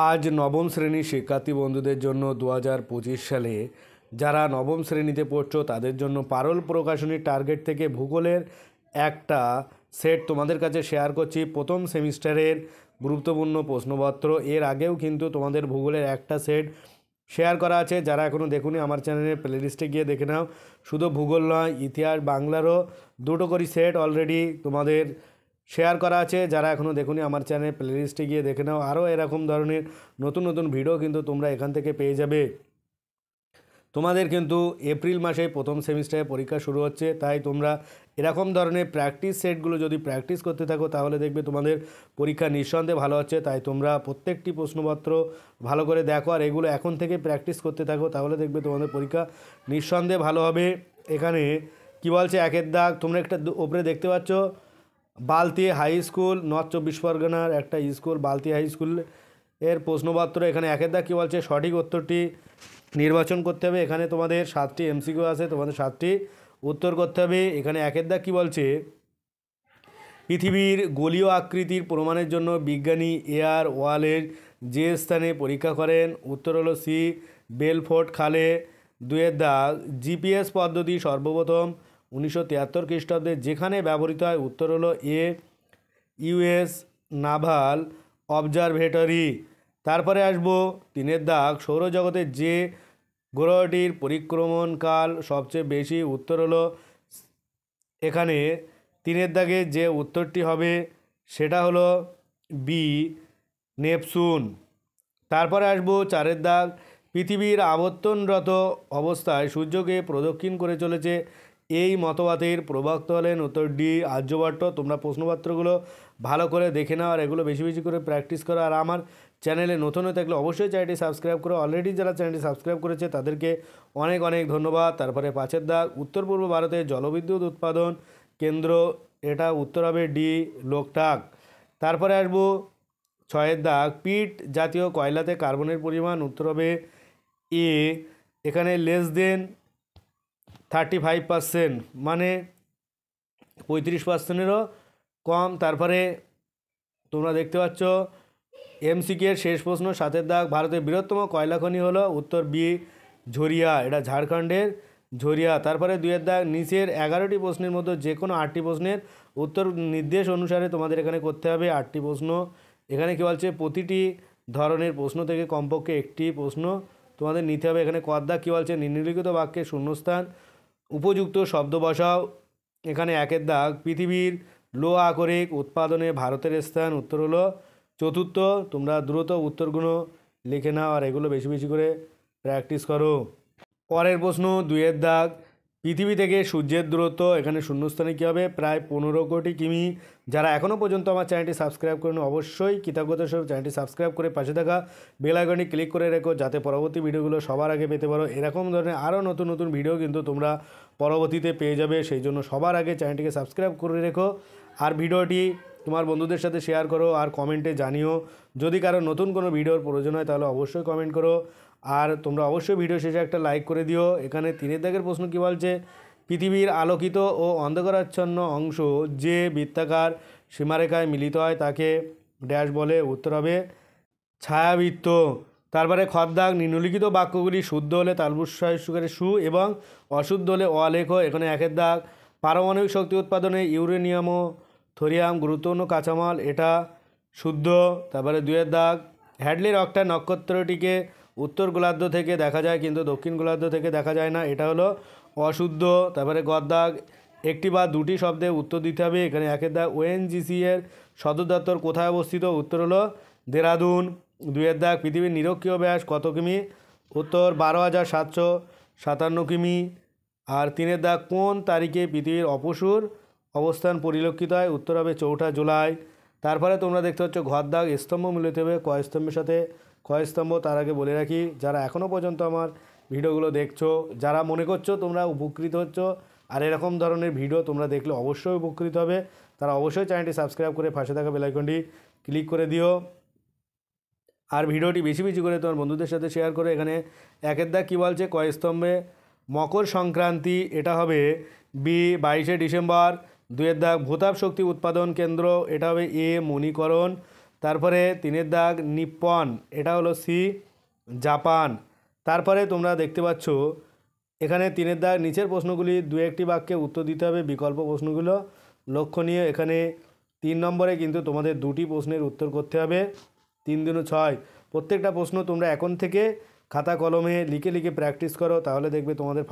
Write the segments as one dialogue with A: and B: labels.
A: আজ নবম শ্রেণীর শিক্ষার্থী বন্ধুদের জন্য 2025 সালে যারা নবম শ্রেণীতে পড়ছো তাদের জন্য পারল প্রকাশনীর টার্গেট থেকে ভূগোলের একটা সেট তোমাদের কাছে শেয়ার করছি। প্রথম সেমিস্টারের গুরুত্বপূর্ণ প্রশ্নপত্র। এর আগেও কিন্তু তোমাদের ভূগোলের একটা সেট শেয়ার করা আছে। যারা এখনও দেখুনি আমার চ্যানেলের প্লেলিস্টে গিয়ে দেখে নাও। শুধু ভূগোল নয়, ইতিহাস, বাংলারও দুটো করে সেট অলরেডি তোমাদের শেয়ার করা আছে। যারা এখনও দেখুনি আমার চ্যানেলের প্লেলিস্টে গিয়ে দেখে নাও। আরও এরকম ধরনের নতুন নতুন ভিডিও কিন্তু তোমরা এখান থেকে পেয়ে যাবে। তোমাদের কিন্তু এপ্রিল মাসে প্রথম সেমিস্টারে পরীক্ষা শুরু হচ্ছে, তাই তোমরা এরকম ধরনের প্র্যাকটিস সেটগুলো যদি প্র্যাকটিস করতে থাকো তাহলে দেখবে তোমাদের পরীক্ষা নিঃসন্দেহে ভালো হচ্ছে। তাই তোমরা প্রত্যেকটি প্রশ্নপত্র ভালো করে দেখো আর এগুলো এখন থেকে প্র্যাকটিস করতে থাকো, তাহলে দেখবে তোমাদের পরীক্ষা নিঃসন্দেহে ভালো হবে। এখানে কি বলছে, একের দাগ তোমরা একটা ওপরে দেখতে পাচ্ছ, বালতি হাই স্কুল, নর্থ চব্বিশ পরগনার একটা স্কুল বালতি হাই স্কুল এর প্রশ্নপত্র। এখানে একের দাগ কী বলছে, সঠিক উত্তরটি নির্বাচন করতে হবে। এখানে তোমাদের 7টি এমসিকিউ আছে, তোমাদের 7টি উত্তর করতে হবে। এখানে একের দাগ কী বলছে, পৃথিবীর গোলীয় আকৃতির প্রমাণের জন্য বিজ্ঞানী এয়ার ওয়ালের যে স্থানে পরীক্ষা করেন, উত্তর হলো সি, বেলফোর্ট খালে। দুয়ের দাগ, জিপিএস পদ্ধতি সর্বপ্রথম 1973 খ্রিস্টাব্দে যেখানে ব্যবহৃত হয়, উত্তর হলো এ, ইউএস নাভাল অবজারভেটরি। তারপরে আসবো তিনের দাগ, সৌরজগতের যে গ্রহটির পরিক্রমণকাল সবচেয়ে বেশি, উত্তর হলো এখানে তিনের দাগে যে উত্তরটি হবে সেটা হলো বি, নেপচুন। তারপরে আসবো চারের দাগ, পৃথিবীর আবর্তনরত অবস্থায় সূর্যকে প্রদক্ষিণ করে চলেছে এই মতবাদের প্রবক্তা হলেন, উত্তর ডি, আর্যভট্ট। তোমরা প্রশ্নপত্রগুলো ভালো করে দেখে নাও আর এগুলো বেশি বেশি করে প্র্যাকটিস করো। আর আমার চ্যানেলে নতুন হয়ে থাকলে অবশ্যই চ্যানেলটি সাবস্ক্রাইব করো। অলরেডি যারা চ্যানেলটি সাবস্ক্রাইব করেছে তাদেরকে অনেক অনেক ধন্যবাদ। তারপরে পাঁচের দাগ, উত্তর পূর্ব ভারতে জলবিদ্যুৎ উৎপাদন কেন্দ্র, এটা উত্তর হবে ডি, লোকটাক। তারপরে আসবো ছয়ের দাগ, পিট জাতীয় কয়লাতে কার্বনের পরিমাণ, উত্তর হবে এ, এখানে লেস দেন 35%, মানে 35%-এরও কম। তারপরে তোমরা দেখতে পাচ্ছ এমসিকিউ এর শেষ প্রশ্ন, সাতের দাগ, ভারতের বৃহত্তম কয়লা খনি হলো, উত্তর বি, ঝরিয়া, এটা ঝাড়খণ্ডের ঝরিয়া। তারপরে দুইয়ের দাগ, নিচের 11টি প্রশ্নের মধ্যে যে কোনো 8টি প্রশ্নের উত্তর নির্দেশ অনুসারে তোমাদের এখানে করতে হবে 8টি প্রশ্ন। এখানে কী বলছে, প্রতিটি ধরনের প্রশ্ন থেকে কমপক্ষে একটি প্রশ্ন তোমাদের নিতে হবে। এখানে কর দাগ কী বলছে, নিম্নলিখিত বাক্যে শূন্যস্থান উপযুক্ত শব্দ বসাও। এখানে একের দাগ, পৃথিবীর লোহ আকরিক উৎপাদনে ভারতের স্থান, উত্তর হলো চতুর্থ। তোমরা দ্রুত উত্তরগুলো লিখে নাও আর এগুলো বেশি বেশি করে প্র্যাকটিস করো। পরের প্রশ্ন দুইয়ের দাগ, পৃথিবী থেকে সূর্যের দূরত্ব, এখানে শূন্যস্থানে কী হবে, প্রায় 15 কোটি কিমি। যারা এখনও পর্যন্ত আমার চ্যানেলটি সাবস্ক্রাইব করেন অবশ্যই কৃতজ্ঞতার সহ চ্যানেলটি সাবস্ক্রাইব করে পাশে থাকা বেল আইকনটি ক্লিক করে রেখো, যাতে পরবর্তী ভিডিওগুলো সবার আগে পেতে পারো। এরকম ধরনের আরও নতুন নতুন ভিডিও কিন্তু তোমরা পরবর্তীতে পেয়ে যাবে, সেই জন্য সবার আগে চ্যানেলটিকে সাবস্ক্রাইব করে রেখো। আর ভিডিওটি তোমার বন্ধুদের সাথে শেয়ার করো আর কমেন্টে জানিও। যদি কারো নতুন কোনো ভিডিওর প্রয়োজন হয় তাহলে অবশ্যই কমেন্ট করো। আর তোমরা অবশ্যই ভিডিও শেষে একটা লাইক করে দিও। এখানে তিনের দাগের প্রশ্ন কী বলছে, পৃথিবীর আলোকিত ও অন্ধকারাচ্ছন্ন অংশ যে বৃত্তাকার সীমারেখায় মিলিত হয় তাকে ড্যাশ বলে, উত্তর হবে ছায়াবৃত্ত। তারপরে খর দাগ, নিম্নলিখিত বাক্যগুলি শুদ্ধ হলে তালবুসারে সু এবং অশুদ্ধ হলে অ লেখো। এখানে একের দাগ, পারমাণবিক শক্তি উৎপাদনে ইউরেনিয়াম ও থোরিয়াম গুরুত্বপূর্ণ কাঁচামাল, এটা শুদ্ধ। তারপরে দুয়ের দাগ, হ্যাডলির অক্টার নক্ষত্রটিকে উত্তর গোলার্ধ থেকে দেখা যায় কিন্তু দক্ষিণ গোলার্ধ থেকে দেখা যায় না, এটা হলো অশুদ্ধ। তারপরে গর দাগ, একটি বা দুটি শব্দে উত্তর দিতে হবে। এখানে একের দাগ, ওএনজিসি এর সদর দপ্তর কোথায় অবস্থিত, উত্তর হলো দেরাদুন। দুইয়ের দাগ, পৃথিবীর নিরক্ষীয় ব্যাস কত কিমি, উত্তর 12,757 কিমি। আর তিনের দাগ, কোন তারিখে পৃথিবীর অপসূর অবস্থান পরিলক্ষিত হয়, উত্তর হবে 4 জুলাই। তারপরে তোমরা দেখতে পাচ্ছ ঘর দাগ, স্তম্ভ মিলিত হবে কয় স্তম্ভের সাথে, কয় স্তম্ভ। তার আগে বলে রাখি, যারা এখনও পর্যন্ত আমার ভিডিওগুলো দেখছো, যারা মনে করছো তোমরা উপকৃত হচ্ছ আর এরকম ধরনের ভিডিও তোমরা দেখলে অবশ্যই উপকৃত হবে, তারা অবশ্যই চ্যানেলটি সাবস্ক্রাইব করে পাশে থাকা বেল আইকনটি ক্লিক করে দিও আর ভিডিওটি বেশি বেশি করে তোমার বন্ধুদের সাথে শেয়ার করে। এখানে একের দাগ কী বলছে, কয় স্তম্ভে মকর সংক্রান্তি, এটা হবে বি, 22শে ডিসেম্বর। দুয়ের দাগ, ভূতাপ শক্তি উৎপাদন কেন্দ্র, এটা হবে এ, মণিকরণ। তারপরে 3 দাগ নিপ্পন, এটা হলো সি, জাপান। তারপরে তোমরা দেখতে পাচ্ছ এখানে 3 দাগ নিচের প্রশ্নগুলি দু একটি বাক্যে উত্তর দিতে হবে, বিকল্প প্রশ্নগুলো লক্ষণীয়। এখানে 3 নম্বরে কিন্তু তোমাদের 2টি প্রশ্নের উত্তর করতে হবে, 3 দুগুণে 6। প্রত্যেকটা প্রশ্ন তোমরা এখন থেকে খাতা কলমে লিখে লিখে প্র্যাকটিস করো, তাহলে দেখবে তোমাদের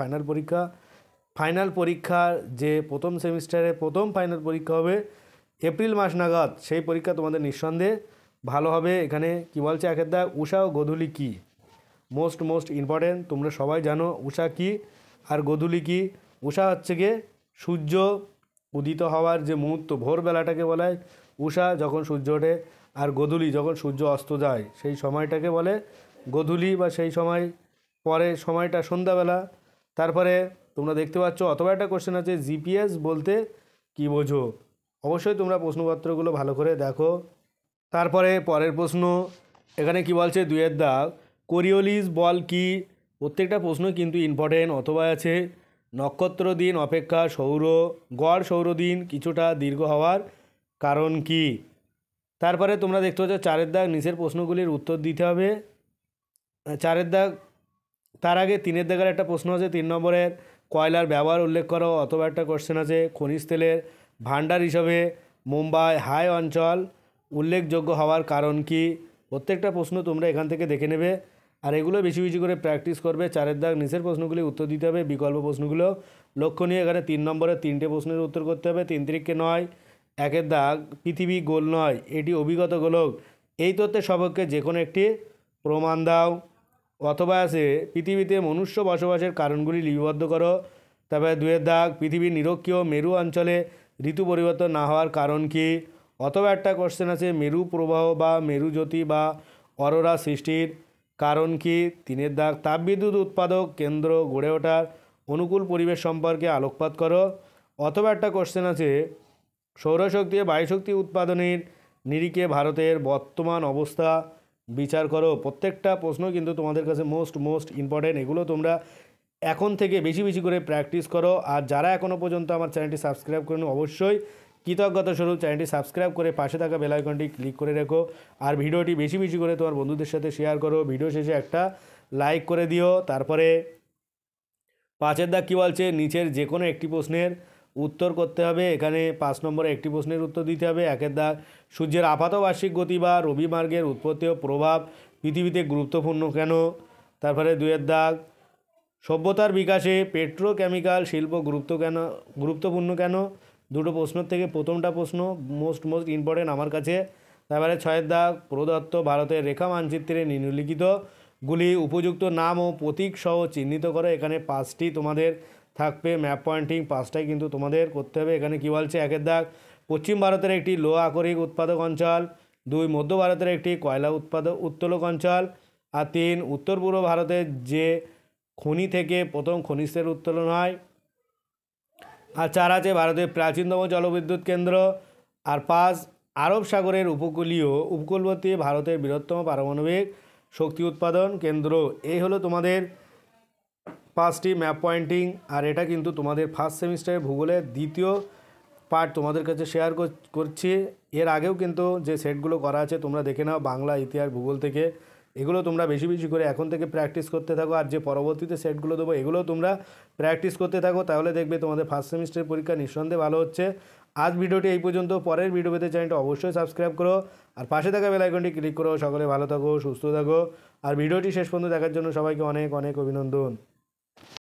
A: ফাইনাল পরীক্ষার যে প্রথম সেমিস্টারে প্রথম ফাইনাল পরীক্ষা হবে এপ্রিল মাস নাগাদ, সেই পরীক্ষা তোমাদের নিঃসন্দেহে ভালো হবে। এখানে কি বলছে 1 দাগ উষা ও গোধূলি কী, মোস্ট ইম্পর্টেন্ট। তোমরা সবাই জানো উষা কী আর গোধূলি কী। উষা হচ্ছে গিয়ে সূর্য উদিত হওয়ার যে মুহূর্ত, ভোরবেলাটাকে বলা হয় উষা, যখন সূর্য ওঠে। আর গোধূলি যখন সূর্য অস্ত যায়, সেই সময়টাকে বলে গোধূলি, বা সেই সময় পরের সময়টা সন্ধ্যাবেলা। তারপরে তোমরা দেখতে পাচ্ছ অথবা একটা কোশ্চেন আছে জিপিএস বলতে কী বোঝো। অবশ্যই তোমরা প্রশ্নপত্রগুলো ভালো করে দেখো। তারপরে পরের প্রশ্ন এখানে কি বলছে 2 দাগ কোরিওলিস বল কি। প্রত্যেকটা প্রশ্ন কিন্তু ইম্পর্টেন্ট। অথবা আছে নক্ষত্র দিন অপেক্ষা গড় সৌরদিন কিছুটা দীর্ঘ হওয়ার কারণ কি। তারপরে তোমরা দেখতে পাচ্ছ 4 দাগ নিচের প্রশ্নগুলির উত্তর দিতে হবে। 4 দাগ তার আগে 3 দাগের একটা প্রশ্ন আছে 3 নম্বরের কয়লার ব্যবহার উল্লেখ করো। অথবা একটা কোশ্চেন আছে খনিজ তেলের ভাণ্ডার হিসাবে মুম্বাই হাই অঞ্চল উল্লেখযোগ্য হওয়ার কারণ কি। প্রত্যেকটা প্রশ্ন তোমরা এখান থেকে দেখে নেবে, আর এগুলো বেশি বেশি করে প্র্যাকটিস করবে। 4 দাগ নিচের প্রশ্নগুলি উত্তর দিতে হবে, বিকল্প প্রশ্নগুলো লক্ষণীয়। এখানে 3 নম্বরে 3টে প্রশ্নের উত্তর করতে হবে। 3 তিরিকে 9। 1 দাগ পৃথিবী গোল নয়, এটি অভিগত গোলক। এই তথ্যের সপক্ষে যে কোনো একটি প্রমাণ দাও। অথবা আছে পৃথিবীতে মনুষ্য বসবাসের কারণগুলি লিপিবদ্ধ করো। তারপরে 2 দাগ পৃথিবীর নিরক্ষীয় মেরু অঞ্চলে ঋতু পরিবর্তন না হওয়ার কারণ কি। অথবা একটা কোশ্চেন আছে মেরু প্রবাহ বা মেরু জ্যোতি বা অরোরা সৃষ্টির কারণ কি। 3 দাগ তাপবিদ্যুৎ উৎপাদক কেন্দ্র গড়ে ওঠার অনুকূল পরিবেশ সম্পর্কে আলোকপাত করো। অথবা একটা কোশ্চেন আছে সৌরশক্তি ও বায়ুশক্তি উৎপাদনের নিরিখে ভারতের বর্তমান অবস্থা বিচার করো। প্রত্যেকটা প্রশ্ন কিন্তু তোমাদের কাছে মোস্ট ইম্পর্টেন্ট। এগুলো তোমরা এখন থেকে বেশি বেশি করে প্র্যাকটিস করো। আর যারা এখনও পর্যন্ত আমার চ্যানেলটি সাবস্ক্রাইব করেন, অবশ্যই কৃতজ্ঞতা স্বরূপ চ্যানেলটি সাবস্ক্রাইব করে পাশে থাকা বেল আইকনটি ক্লিক করে রেখো। আর ভিডিওটি বেশি বেশি করে তোমার বন্ধুদের সাথে শেয়ার করো। ভিডিও শেষে একটা লাইক করে দিও। তারপরে 5 দাগ কী বলছে নিচের যে কোনো একটি প্রশ্নের উত্তর করতে হবে। এখানে 5 নম্বরে একটি প্রশ্নের উত্তর দিতে হবে। 1 দাগ সূর্যের আপাত বার্ষিক গতি বা রবি মার্গের উৎপত্তি ও প্রভাব পৃথিবীতে গুরুত্বপূর্ণ কেন। তারপরে 2 দাগ সভ্যতার বিকাশে পেট্রোকেমিক্যাল শিল্প গুরুত্বপূর্ণ কেন। দুটো প্রশ্ন থেকে প্রথমটা প্রশ্ন মোস্ট ইম্পর্টেন্ট আমার কাছে। তারপরে 6 দাগ প্রদত্ত ভারতের রেখা মানচিত্রে নিম্নলিখিতগুলি উপযুক্ত নাম ও প্রতীক সহ চিহ্নিত করো। এখানে 5টি তোমাদের থাকবে ম্যাপ পয়েন্টিং, 5টাই কিন্তু তোমাদের করতে হবে। এখানে কী বলছে 1 দাগ পশ্চিম ভারতের একটি লোহ আকরিক উৎপাদক অঞ্চল। 2 মধ্য ভারতের একটি কয়লা উত্তোলক অঞ্চল। আর 3 উত্তর পূর্ব ভারতের যে খনি থেকে প্রথম খনিজ তেল উত্তোলন হয়। আর 4 আছে ভারতের প্রাচীনতম জলবিদ্যুৎ কেন্দ্র। আর 5 আরব সাগরের উপকূলবর্তী ভারতের বৃহত্তম পারমাণবিক শক্তি উৎপাদন কেন্দ্র। এই হলো তোমাদের 5টি ম্যাপ পয়েন্টিং। আর এটা কিন্তু তোমাদের ফার্স্ট সেমিস্টারের ভূগোলের দ্বিতীয় পার্ট তোমাদের কাছে শেয়ার করছি। এর আগেও কিন্তু যে সেটগুলো করা আছে তোমরা দেখে নাও, বাংলা, ইতিহাস, ভূগোল থেকে। এগুলো তোমরা বেশি বেশি করে এখন থেকে প্র্যাকটিস করতে থাকো। আর যে পরবর্তীতে সেটগুলো দেবো এগুলো তোমরা প্র্যাকটিস করতে থাকো, তাহলে দেখবে তোমাদের ফার্স্ট সেমিস্টারের পরীক্ষা নিঃসন্দেহে ভালো হচ্ছে। আজ ভিডিওটি এই পর্যন্ত। পরের ভিডিও পেতে চ্যানেলটা অবশ্যই সাবস্ক্রাইব করো আর পাশে থাকা বেল আইকনটি ক্লিক করো। সকলে ভালো থাকো, সুস্থ থাকো। আর ভিডিওটি শেষ পর্যন্ত দেখার জন্য সবাইকে অনেক অভিনন্দন।